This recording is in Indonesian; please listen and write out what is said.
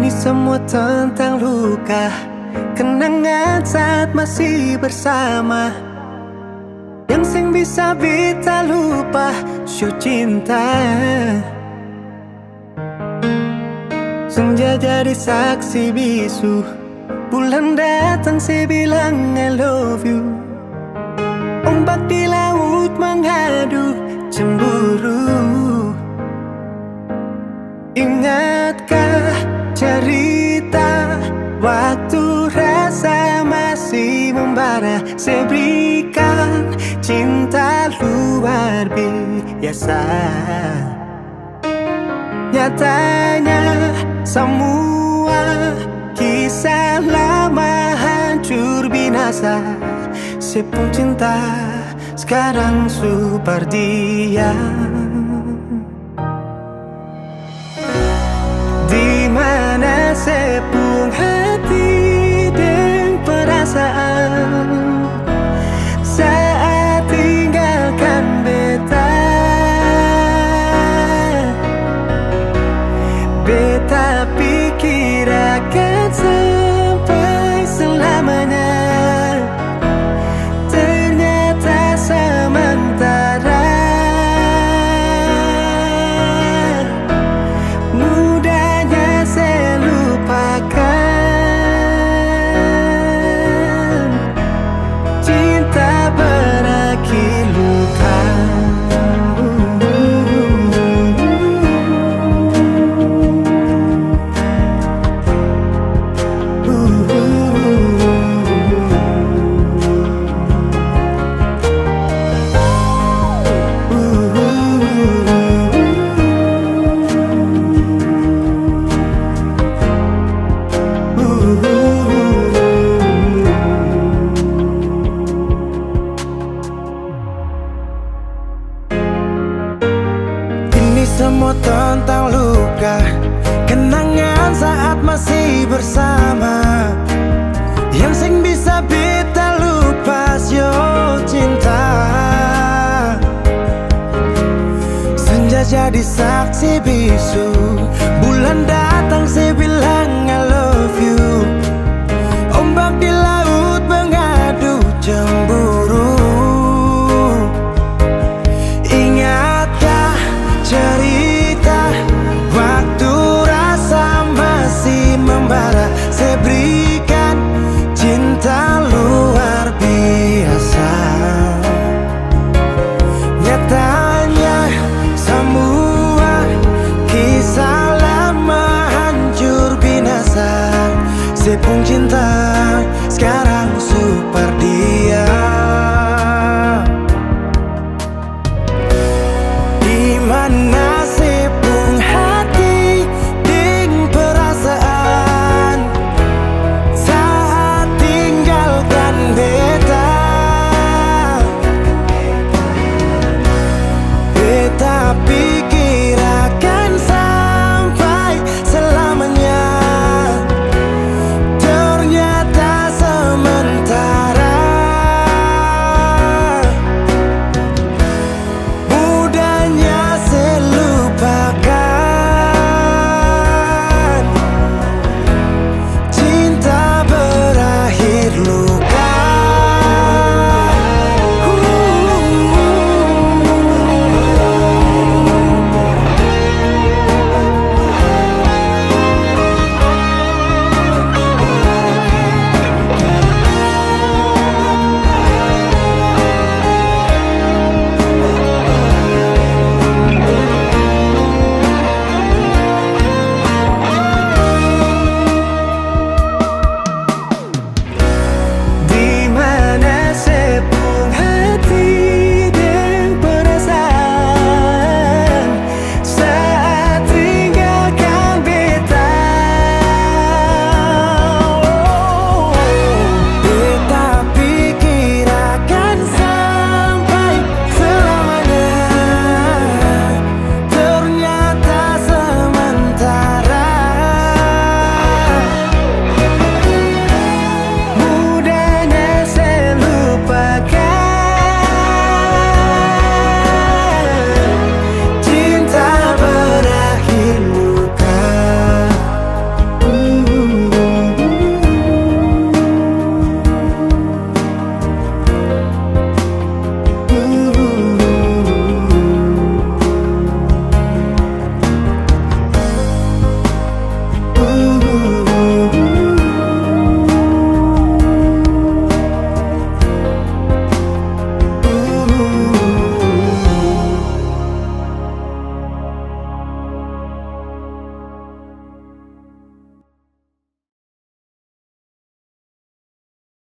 Ini semua tentang luka, kenangan saat masih bersama, yang sing bisa beta lupa show cinta. Senja jadi saksi bisu, bulan datang saya bilang I love you. Ombak di laut menghadu cemburu. Ingatkah cerita waktu rasa masih membara, saya berikan cinta luar biasa. Nyatanya semua kisah lama hancur binasa. Sepung cinta sekarang super diam. Di mana sepung hati dan perasaan saat tinggalkan beta. Beta pikir akan sampai selamanya, ternyata sementara. Mudahnya saya lupakan, cinta berakhir luka. Ini semua tentang luka, kenangan saat masih bersama, yang sing bisa beta lupa sio cinta. Senja jadi saksi bisu, bulan datang saya bilang I love you. Ombak di laut mengadu cemburu. Ingatkah cerita waktu rasa masih membara, saya berikan cinta luar biasa. Nyatanya semua kisah lama hancur binasa. Sepung cinta